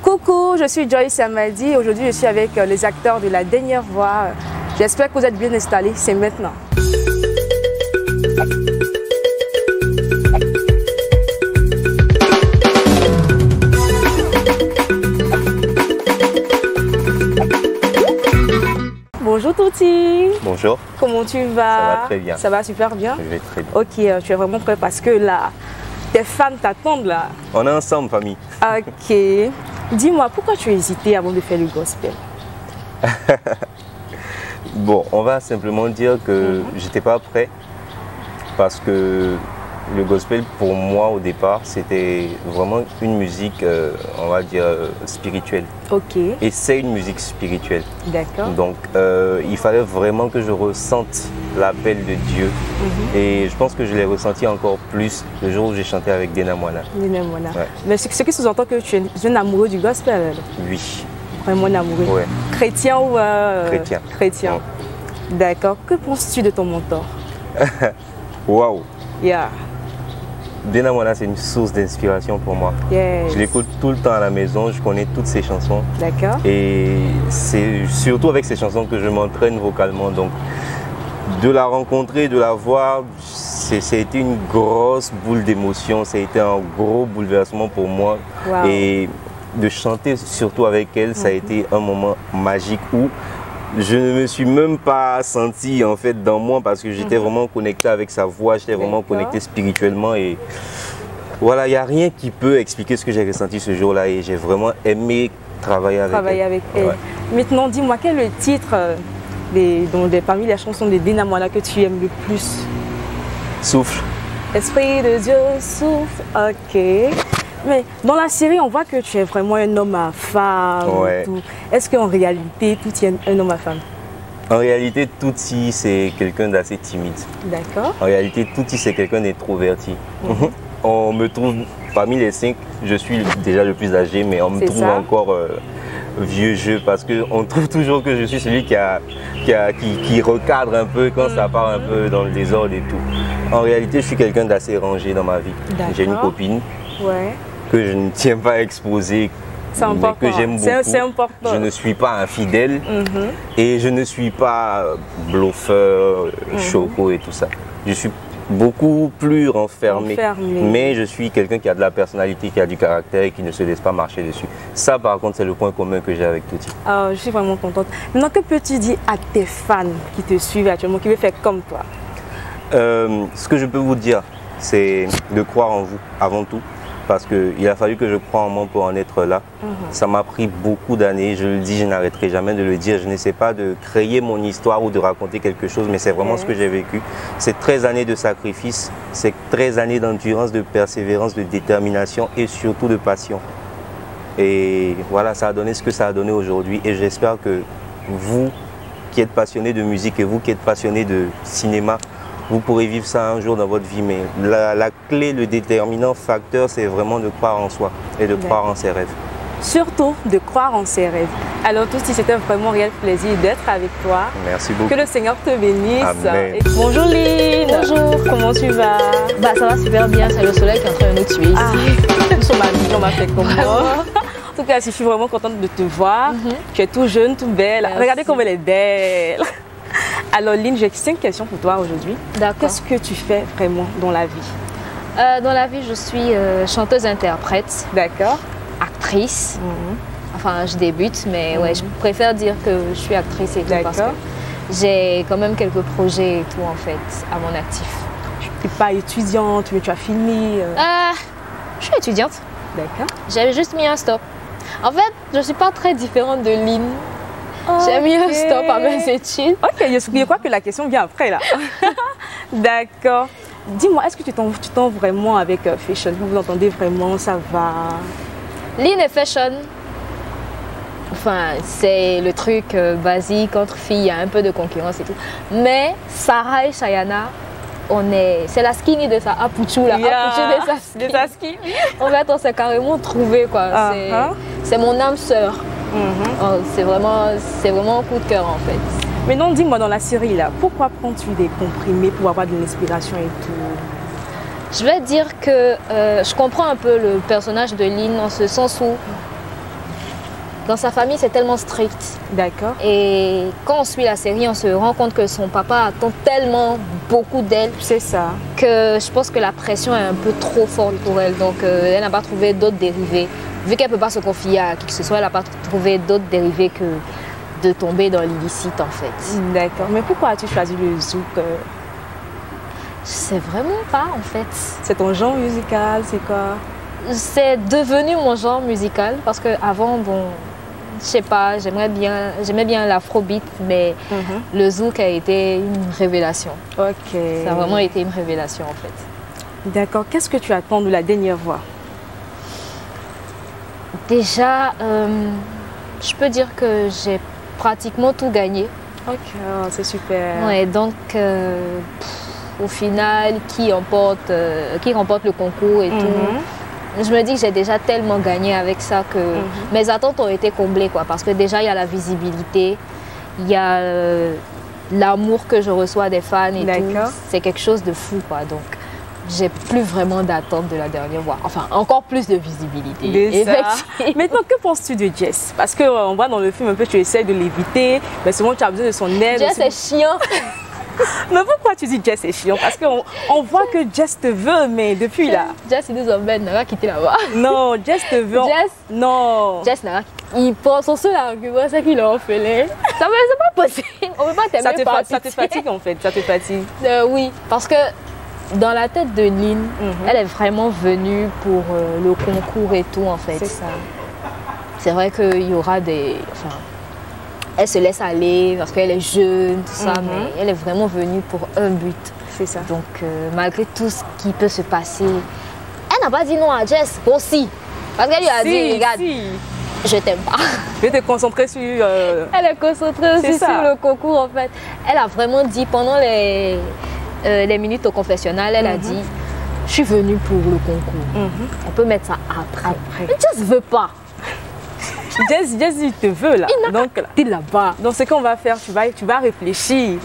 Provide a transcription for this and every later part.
Coucou, je suis Joyce Amadi. Aujourd'hui, je suis avec les acteurs de La Dernière Voix. J'espère que vous êtes bien installés. C'est maintenant. Bonjour Touti. Bonjour. Comment tu vas? Ça va très bien. Ça va super bien? Je vais très bien. Ok, tu es vraiment prêt parce que là, tes fans t'attendent là. On est ensemble, famille. Ok. Dis-moi, pourquoi tu as hésité avant de faire le gospel? Bon, on va simplement dire que j'étais pas prêt parce que le gospel, pour moi, au départ, c'était vraiment une musique, on va dire, spirituelle. Ok. Et c'est une musique spirituelle. D'accord. Donc, il fallait vraiment que je ressente l'appel de Dieu. Et je pense que je l'ai ressenti encore plus le jour où j'ai chanté avec Dena Moana. Dena Moana. Ouais. Mais ce qui sous-entend que tu es un amoureux du gospel. Oui. Vraiment un amoureux. Ouais. Chrétien ou Chrétien. Chrétien. Ouais. D'accord. Que penses-tu de ton mentor? Waouh. Yeah. Dena Moana, c'est une source d'inspiration pour moi. Yes. Je l'écoute tout le temps à la maison, je connais toutes ses chansons. D'accord. Et c'est surtout avec ces chansons que je m'entraîne vocalement. Donc, de la rencontrer, de la voir, ça a été une grosse boule d'émotion, ça a été un gros bouleversement pour moi. Wow. Et de chanter surtout avec elle, ça a été un moment magique où je ne me suis même pas senti en fait dans moi parce que j'étais vraiment connecté avec sa voix, j'étais vraiment connecté spirituellement et voilà, il n'y a rien qui peut expliquer ce que j'ai ressenti ce jour-là et j'ai vraiment aimé travailler avec elle. Ouais. Maintenant, dis-moi, quel est le titre parmi les chansons de Dena Moana que tu aimes le plus? Souffle. Esprit de Dieu, souffle. Ok. Mais dans la série, on voit que tu es vraiment un homme à femme. Ouais. Est-ce qu'en réalité, tout est un homme à femme? En réalité, Touti, c'est quelqu'un d'assez timide. D'accord. En réalité, Touti, c'est quelqu'un d'introverti. On me trouve, parmi les 5, je suis déjà le plus âgé, mais on me trouve encore vieux jeu parce qu'on trouve toujours que je suis celui qui recadre un peu quand ça part un peu dans le désordre et tout. En réalité, je suis quelqu'un d'assez rangé dans ma vie. J'ai une copine. Ouais. Que je ne tiens pas à exposer, mais que j'aime beaucoup. C'est important. Je ne suis pas infidèle et je ne suis pas bluffeur, choco et tout ça. Je suis beaucoup plus renfermé. Mais je suis quelqu'un qui a de la personnalité, qui a du caractère et qui ne se laisse pas marcher dessus. Ça, par contre, c'est le point commun que j'ai avec Touti. Ah, je suis vraiment contente. Maintenant, que peux-tu dire à tes fans qui te suivent actuellement, qui veulent faire comme toi? Ce que je peux vous dire, c'est de croire en vous avant tout. Parce qu'il a fallu que je croie en moi pour en être là. Ça m'a pris beaucoup d'années, je le dis, je n'arrêterai jamais de le dire. Je n'essaie pas de créer mon histoire ou de raconter quelque chose, mais c'est vraiment ce que j'ai vécu. C'est 13 années de sacrifice, c'est 13 années d'endurance, de persévérance, de détermination et surtout de passion. Et voilà, ça a donné ce que ça a donné aujourd'hui. Et j'espère que vous qui êtes passionnés de musique et vous qui êtes passionnés de cinéma, vous pourrez vivre ça un jour dans votre vie, mais la clé, le déterminant facteur, c'est vraiment de croire en soi et de croire en ses rêves. Surtout de croire en ses rêves. Alors Touti, c'était vraiment un réel plaisir d'être avec toi. Merci beaucoup. Que le Seigneur te bénisse. Amen. Bonjour Lynn. Bonjour. Comment tu vas? Bah ça va super bien, c'est le soleil qui est en train de nous tuer ici. Nous sommes amis, on m'a fait comme moi. En tout cas, je suis vraiment contente de te voir. Tu es tout jeune, tout belle. Merci. Regardez comme elle est belle. Alors Lynn, j'ai 5 questions pour toi aujourd'hui. D'accord. Qu'est-ce que tu fais vraiment dans la vie? Dans la vie, je suis chanteuse-interprète. D'accord. Actrice. Enfin, je débute, mais ouais, je préfère dire que je suis actrice et tout parce que j'ai quand même quelques projets et tout en fait à mon actif. Tu n'es pas étudiante, mais tu as filmé Je suis étudiante. D'accord. J'avais juste mis un stop. En fait, je ne suis pas très différente de Lynn. J'ai mis un stop à mes études. Ok, je crois que la question vient après là. D'accord. Dis-moi, est-ce que tu t'entends vraiment avec fashion? Vous vous entendez vraiment, ça va? Lynn et fashion, enfin, c'est le truc basique entre filles, il y a un peu de concurrence et tout. Mais Sarah et Shayana, c'est la skinny de sa Apuchu, la Apuchu de sa skinny. En fait, on s'est carrément trouvé quoi. C'est mon âme sœur. C'est vraiment un coup de cœur en fait. Mais non, dis-moi dans la série là, pourquoi prends-tu des comprimés pour avoir de l'inspiration et tout? Je vais dire que je comprends un peu le personnage de Lynn en ce sens où dans sa famille, c'est tellement strict. D'accord. Et quand on suit la série, on se rend compte que son papa attend tellement beaucoup d'elle C'est ça. que je pense que la pression est un peu trop forte pour elle. Donc, elle n'a pas trouvé d'autres dérivés. Vu qu'elle ne peut pas se confier à qui que ce soit, elle n'a pas trouvé d'autres dérivés que de tomber dans l'illicite, en fait. D'accord. Mais pourquoi as-tu choisi le zouk? Je sais vraiment pas, en fait. C'est ton genre musical, c'est quoi? C'est devenu mon genre musical parce qu'avant, bon, je sais pas, j'aimais bien l'afrobeat, mais le zouk a été une révélation. Ok. Ça a vraiment été une révélation, en fait. D'accord. Qu'est-ce que tu attends de la dernière voix? Déjà, je peux dire que j'ai pratiquement tout gagné. Ok, oh, c'est super. Ouais, donc, au final, qui remporte le concours et tout, je me dis que j'ai déjà tellement gagné avec ça que mes attentes ont été comblées, quoi. Parce que déjà, il y a la visibilité, il y a l'amour que je reçois des fans et tout. C'est quelque chose de fou, quoi. Donc, j'ai plus vraiment d'attente de la dernière voix. Enfin, encore plus de visibilité. Maintenant, que penses-tu de Jess? Parce qu'on voit dans le film un peu, tu essaies de l'éviter, mais souvent tu as besoin de son aide. Jess est chiant. Mais pourquoi tu dis Jess est chiant? Parce qu'on voit que Jess te veut, mais depuis là. Jess, il nous emmène, n'a pas quitté là-bas. Non, Jess te veut. Jess? Non. Jess n'a pas quitté. Il pense son seul argument, c'est qu'il a orphelin. Ça c'est pas possible. On peut pas t'aimer par ça te fatigue en fait, ça te fatigue. Oui, parce que dans la tête de Lynn, elle est vraiment venue pour le concours et tout en fait. C'est ça. C'est vrai qu'il y aura des... Enfin, elle se laisse aller parce qu'elle est jeune, tout ça, mais elle est vraiment venue pour un but. C'est ça. Donc, malgré tout ce qui peut se passer, elle n'a pas dit non à Jess aussi. Parce qu'elle lui a dit, regarde, je t'aime pas. Je vais te concentrer sur... Elle est concentrée aussi sur le concours en fait. Elle a vraiment dit pendant les minutes au confessionnal, elle a dit, je suis venue pour le concours. On peut mettre ça après. Mais Jess ne veut pas. Jess, il te veut là. Donc là, là-bas. Donc ce qu'on va faire, tu vas réfléchir.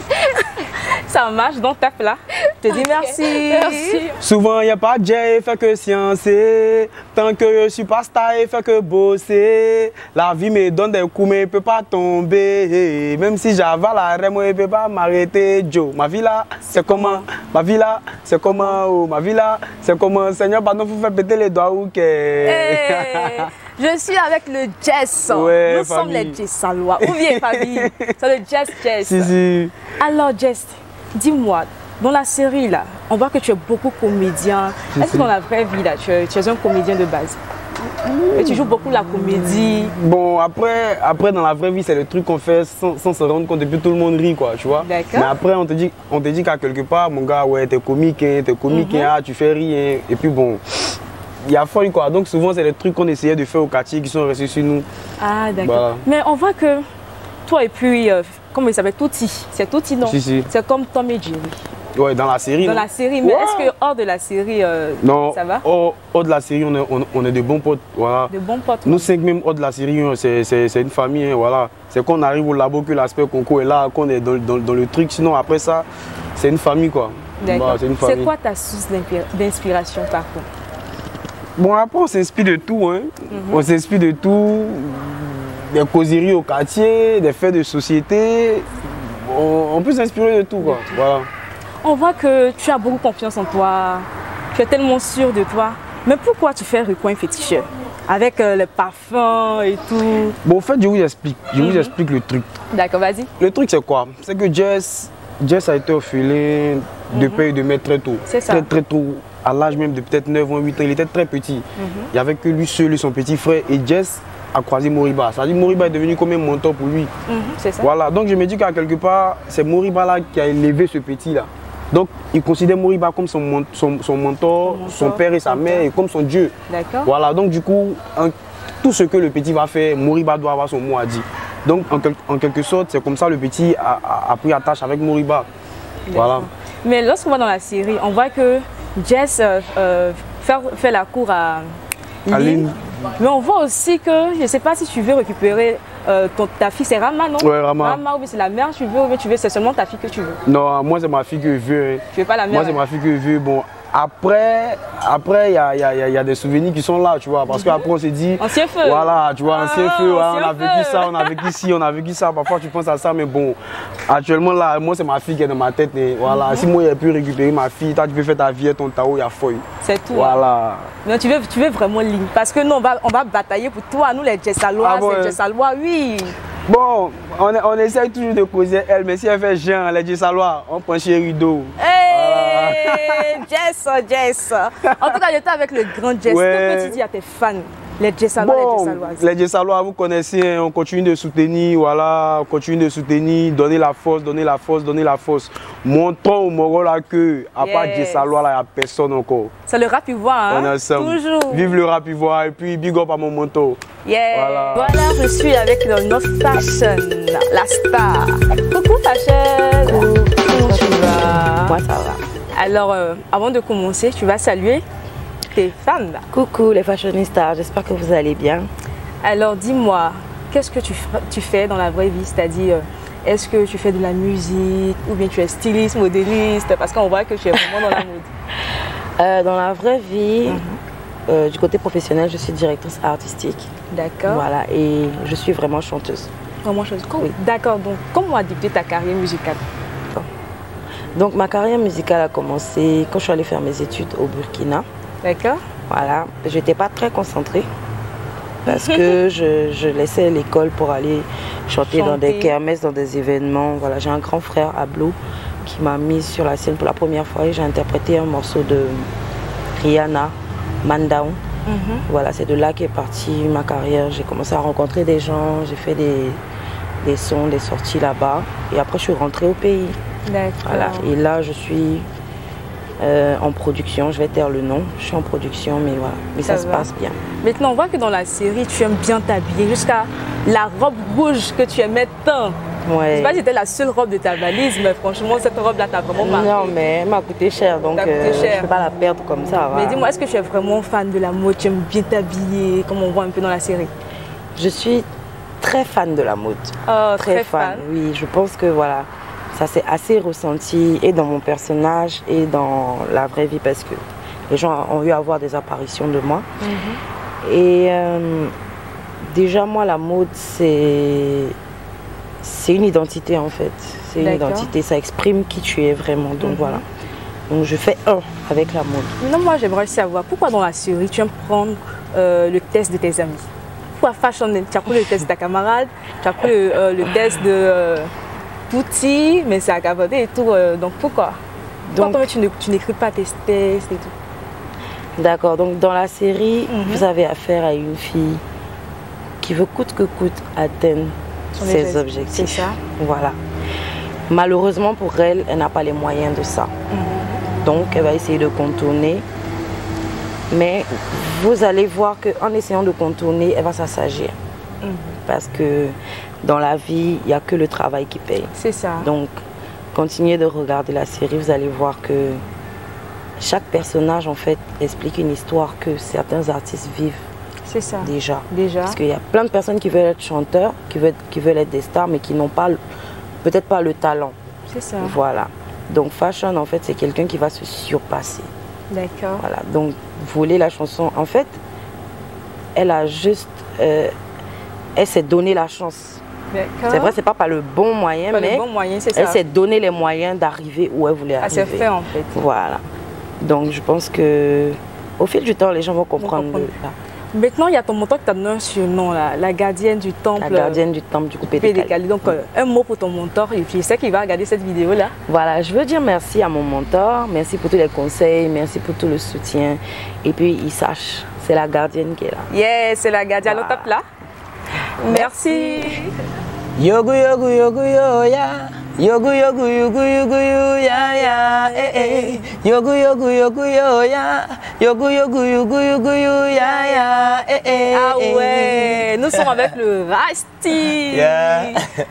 Ça marche, donc tape là. Je te dis merci. Merci. Souvent, il n'y a pas de Dieu, fait que sciencer. Tant que je suis pas star, il fait que bosser. La vie me donne des coups, mais il ne peut pas tomber. Même si j'avale la rème, il ne peut pas m'arrêter. Joe, ma vie là, c'est comment? Ma vie là, c'est comment? Oh, ma vie là, c'est comment? Seigneur, pardon, il faut faire péter les doigts ou que... Hey, je suis avec le Jess. Ouais, nous sommes les Jessalois. Ou bien famille. C'est le Jess. Si. Alors Jess, dis-moi, dans la série là, on voit que tu es beaucoup comédien. Est-ce que dans la vraie vie là, tu es un comédien de base? Et tu joues beaucoup la comédie. Bon, après dans la vraie vie, c'est le truc qu'on fait sans se rendre compte et puis tout le monde rit, quoi, tu vois. D'accord. Mais après, on te dit qu'à quelque part, mon gars, ouais, t'es comique, tu fais rien. Et puis bon, il y a fun, quoi. Donc souvent, c'est les trucs qu'on essayait de faire au quartier qui sont restés sur nous. Ah, d'accord. Voilà. Mais on voit que toi et puis, comment il s'appelle, Touti. C'est Touti, non? Si. C'est comme Tom et Jerry. Ouais, dans la série. Dans la série, mais est-ce que hors de la série, non, ça va? Hors de la série, on est de bons potes. Voilà. De bons potes. Nous 5 même hors de la série, c'est une famille. Hein, voilà. C'est qu'on arrive au labo que l'aspect concours est là, qu'on est dans le truc. Sinon, après ça, c'est une famille, quoi. D'accord. Bah, c'est quoi ta source d'inspiration par contre? Bon, après, on s'inspire de tout. Hein. On s'inspire de tout. Des causeries au quartier, des faits de société. On peut s'inspirer de tout, quoi. Voilà. On voit que tu as beaucoup confiance en toi, tu es tellement sûr de toi. Mais pourquoi tu fais recoin féticheur? Avec les parfums et tout. Bon, en fait, je vous explique. Je vous explique le truc. D'accord, vas-y. Le truc, c'est quoi? C'est que Jess a été orphelin de père et de mère très tôt. C'est ça. Très tôt. À l'âge même de peut-être 9 ans, 8 ans, il était très petit. Il n'y avait que lui seul et son petit frère. Et Jess a croisé Moriba. Ça veut dire Moriba est devenu comme un mentor pour lui. C'est ça. Voilà, donc je me dis qu'à quelque part, c'est Moriba là qui a élevé ce petit-là. Donc il considère Moriba comme son mentor, son père et sa mère, et comme son Dieu. D'accord. Voilà, donc du coup, tout ce que le petit va faire, Moriba doit avoir son mot à dire. Donc en quelque sorte, c'est comme ça le petit a pris attache avec Moriba. Voilà. Mais lorsqu'on va dans la série, on voit que Jess fait la cour à Lynn. Mais on voit aussi que, je ne sais pas si tu veux récupérer ta fille, c'est Rama, non? Ouais, Rama. Rama, ou bien c'est la mère, tu veux, ou bien c'est seulement ta fille que tu veux? Non, moi c'est ma fille que je veux. Hein. Tu veux pas la mère? Moi c'est ma fille que je veux. Bon, Après, il y a des souvenirs qui sont là, tu vois, parce qu'après on s'est dit, ancien feu. Voilà, tu vois, ancien feu, voilà, on a feu. vécu ça, on a vécu ci, on a vécu ça, parfois tu penses à ça, mais bon, actuellement là, moi c'est ma fille qui est dans ma tête, et voilà, si moi j'ai pu récupérer ma fille, toi tu peux faire ta vie et ton tao, il y a feuille. C'est tout. Voilà. Non, tu veux vraiment ligne, parce que nous on va batailler pour toi, nous les Jessalois, c'est Jessalois, oui. Bon, on essaye toujours de causer elle, mais si elle fait Jean, les Jessalois, on prend chez Rideau. Hey, Jess. En tout cas, j'étais avec le grand Jess. Ouais. Que peux-tu dire à tes fans, les Jessalois, les Jessaloises? Les Jessalois, vous connaissez, on continue de soutenir, voilà, on continue de soutenir, donner la force, donner la force, donner la force. Montrons au Moro là que, à part Jessalois, là, il n'y a personne encore. C'est le rap ivoire, hein? On est ensemble. Toujours. Vive le rap ivoire et puis big up à mon manteau. Yeah. Voilà, je suis avec notre Fashion, la star. Coucou Fashion. Comment tu vas? Moi ça va. Alors, avant de commencer, tu vas saluer tes fans. Coucou les fashionistas, j'espère que vous allez bien. Alors, dis-moi, qu'est-ce que tu fais dans la vraie vie? C'est-à-dire, est-ce que tu fais de la musique ou bien tu es styliste, modéliste? Parce qu'on voit que tu es vraiment dans la mode. Dans la vraie vie, du côté professionnel, je suis directrice artistique. D'accord. Voilà, et je suis vraiment chanteuse. Vraiment chanteuse. Oui. D'accord, donc comment a débuté ta carrière musicale? Donc ma carrière musicale a commencé quand je suis allée faire mes études au Burkina. D'accord. Voilà, je n'étais pas très concentrée parce que je laissais l'école pour aller chanter dans des kermesses, dans des événements. Voilà, j'ai un grand frère, Ablo, qui m'a mise sur la scène pour la première fois et j'ai interprété un morceau de Rihanna, Man Down. Voilà, c'est de là qu'est partie ma carrière. J'ai commencé à rencontrer des gens, j'ai fait des sons, des sorties là-bas. Et après, je suis rentrée au pays. D'accord. Voilà. Et là, je suis en production. Je vais taire le nom. Je suis en production, mais voilà. Mais ça se passe bien. Maintenant, on voit que dans la série, tu aimes bien t'habiller jusqu'à la robe rouge que tu aimais tant. Ouais. Je sais pas si c'était la seule robe de ta valise, mais franchement, cette robe-là t'a vraiment marqué. Non, mais elle m'a coûté cher, donc je ne peux pas la perdre comme ça. Voilà. Mais dis-moi, est-ce que tu es vraiment fan de la mode? Tu aimes bien t'habiller, comme on voit un peu dans la série? Je suis très fan de la mode. Oh, très fan. Oui, je pense que voilà, ça s'est assez ressenti et dans mon personnage et dans la vraie vie parce que les gens ont eu à voir des apparitions de moi. Et déjà, moi, la mode, c'est une identité en fait. C'est une identité, ça exprime qui tu es vraiment. Donc voilà. Donc je fais un avec la mode. Non, moi j'aimerais savoir pourquoi dans la série tu aimes prendre le test de tes amis. Pourquoi Fashion, tu as pris le test de ta camarade, tu as pris le test de Pouti, mais c'est à Cavadé et tout. Donc pourquoi? Donc tu n'écris pas tes tests et tout? D'accord, donc dans la série, vous avez affaire à une fille qui veut coûte que coûte atteindre ses objectifs. C'est ça. Voilà. Malheureusement pour elle, elle n'a pas les moyens de ça. Donc elle va essayer de contourner. Mais vous allez voir qu'en essayant de contourner, elle va s'assagir. Parce que dans la vie, il n'y a que le travail qui paye. C'est ça. Donc continuez de regarder la série, vous allez voir que chaque personnage en fait explique une histoire que certains artistes vivent. C'est ça. Déjà. Parce qu'il y a plein de personnes qui veulent être chanteurs, qui veulent être des stars, mais qui n'ont pas, peut-être pas le talent. C'est ça. Voilà. Donc Fashion, en fait, c'est quelqu'un qui va se surpasser. D'accord. Voilà. Donc, voler la chanson, en fait, elle a juste... elle s'est donné la chance. C'est vrai, c'est pas par le bon moyen, mais elle s'est donné les moyens d'arriver où elle voulait arriver. C'est fait, en fait. Voilà. Donc, je pense que au fil du temps, les gens vont comprendre. Maintenant, il y a ton mentor qui t'a donné un surnom, la gardienne du temple. La gardienne du temple du coupé décalé. Donc, un mot pour ton mentor, et puis je sais qu'il va regarder cette vidéo-là. Voilà, je veux dire merci à mon mentor, merci pour tous les conseils, merci pour tout le soutien. Et puis, il sache, c'est la gardienne qui est là. Yeah, c'est la gardienne au top là. Merci. Yogu yogu yogu yo ya, yogu yogu yogu yogu yo ya ya, yogu yogu yogu yo ya, yogu yogu yogu yogu yo ya ya, Ah ouais, nous sommes avec le Rasti,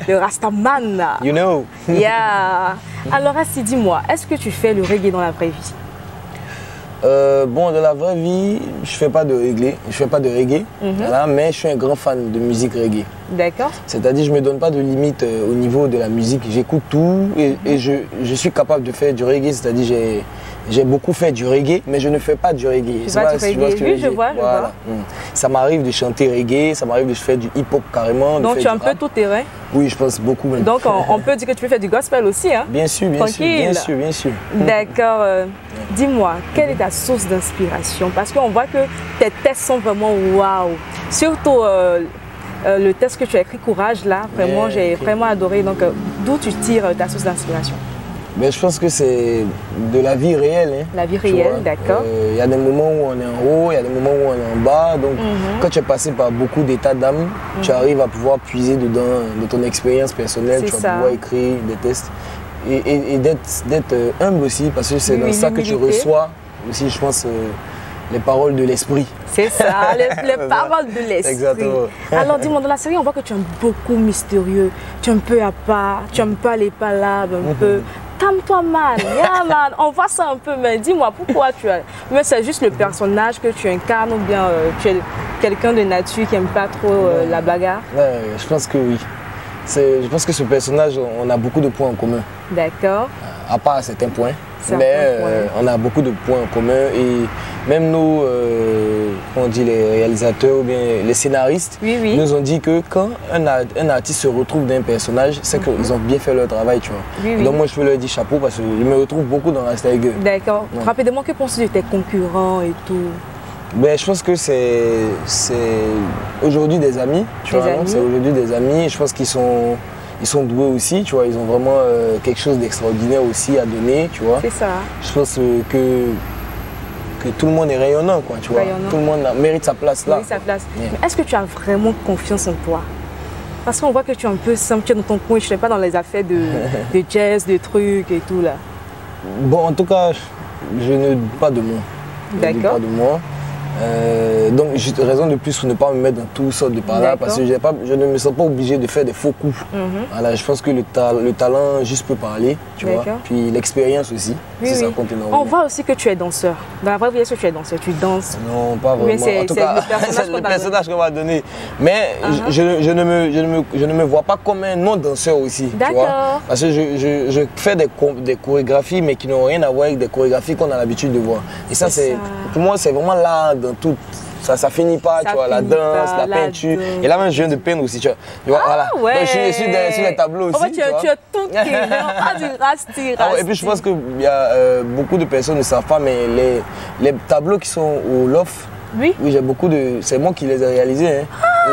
le Rastaman. You know. Yeah. Alors Rasti, dis-moi, est-ce que tu fais le reggae dans la vraie vie? Bon, dans la vraie vie, je fais pas de reggae, voilà, mais je suis un grand fan de musique reggae. D'accord. C'est-à-dire, je ne me donne pas de limite au niveau de la musique. J'écoute tout et je suis capable de faire du reggae. C'est-à-dire, j'ai beaucoup fait du reggae, mais je ne fais pas du reggae. Tu vois ce que oui, je vois, voilà. je vois. Ça m'arrive de chanter reggae, ça m'arrive de faire du hip-hop carrément. Donc tu es un peu tout terrain. Oui, je pense beaucoup même. Donc on peut dire que tu peux faire du gospel aussi, hein? Bien sûr, bien sûr, bien sûr, bien sûr. D'accord. Dis-moi, quelle est ta source d'inspiration? Parce qu'on voit que tes textes sont vraiment waouh. Surtout le texte que tu as écrit, Courage, là, vraiment, j'ai vraiment adoré. Donc, d'où tu tires ta source d'inspiration? Mais je pense que c'est de la vie réelle. Hein, la vie réelle, d'accord. Il y a des moments où on est en haut, il y a des moments où on est en bas. Donc, quand tu es passé par beaucoup d'états d'âme, tu arrives à pouvoir puiser dedans de ton expérience personnelle. Tu vas pouvoir écrire des textes. Et d'être humble aussi, parce que c'est dans ça que tu reçois aussi, je pense, les paroles de l'esprit. C'est ça, les paroles de l'esprit. Exactement. Alors dis-moi, dans la série, on voit que tu es beaucoup mystérieux, tu es un peu à part, tu n'aimes pas les palabres, un peu. Calme-toi, man. Yeah, man. On voit ça un peu, mais dis-moi, pourquoi tu as. Mais c'est juste le personnage que tu incarnes ou bien tu es quelqu'un de nature qui n'aime pas trop la bagarre? Ouais, je pense que oui. Je pense que ce personnage, on a beaucoup de points en commun. D'accord. À part à certains points. Mais on a beaucoup de points en commun et même nous, on dit les réalisateurs ou bien les scénaristes, nous ont dit que quand un artiste se retrouve dans un personnage, c'est qu'ils ont bien fait leur travail, tu vois. Donc moi je peux leur dire chapeau parce qu'ils me retrouvent beaucoup dans Rasta Girl. D'accord. Rapidement, que penses-tu de tes concurrents et tout? Ben, je pense que c'est aujourd'hui des amis, tu vois. C'est aujourd'hui des amis et je pense qu'ils sont doués aussi, tu vois, ils ont vraiment quelque chose d'extraordinaire aussi à donner, tu vois. C'est ça. Je pense que tout le monde est rayonnant, quoi, tu vois. Tout le monde mérite sa place là. Mérite sa place. Mais est-ce que tu as vraiment confiance en toi? Parce qu'on voit que tu es un peu simple, tu es dans ton coin, je ne sais pas, dans les affaires de jazz, de trucs et tout là. Bon, en tout cas, je ne doute pas de moi. D'accord. Pas de moi. Donc j'ai raison de plus pour ne pas me mettre dans toutes sortes de par là parce que je ne me sens pas obligé de faire des faux coups. Voilà, je pense que le talent juste peut parler, tu vois. Puis l'expérience aussi, ça compte énormément. On voit aussi que tu es danseur. Dans la vraie vie, est-ce que tu es danseur? Tu danses? Non, pas vraiment. En tout cas, c'est le personnage qu'on m'a donné. Mais je ne me vois pas comme un non-danseur aussi, tu vois. Parce que je fais des chorégraphies mais qui n'ont rien à voir avec des chorégraphies qu'on a l'habitude de voir. Et ça, pour moi, c'est vraiment là dans tout. Ça finit pas, tu vois, la danse, la peinture. Et là même je viens de peindre aussi, tu vois. Voilà. Ouais. Donc, je suis sur les tableaux aussi. En fait, tu as tout qui est pas du rasti. Et puis je pense qu'il y a beaucoup de personnes ne savent pas, mais les tableaux qui sont au loft, oui, j'ai beaucoup de. C'est moi qui les ai réalisés. Hein.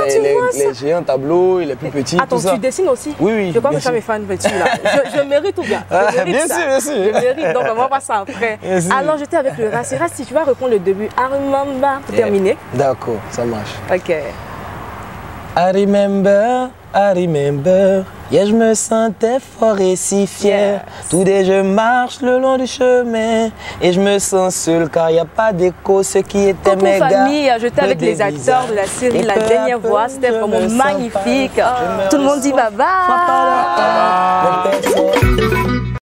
Les géants tableaux, les plus petits. Attends, tu dessines aussi? Oui, oui. Je crois que tu as mes fans petits là. Je mérite ou bien? Bien sûr, bien sûr. Je mérite, donc on va voir ça après. Alors j'étais avec le Rasti. Rasti, tu vas reprendre le début. I remember pour terminer. D'accord, ça marche. Ok. I remember, yeah, je me sentais fort et si fier. Tous les je marche le long du chemin et je me sens seul car il n'y a pas d'écho, ce qui était méga. Famille, j'étais avec les acteurs de la série La Dernière Voix, c'était vraiment magnifique. Tout le monde dit bye bye.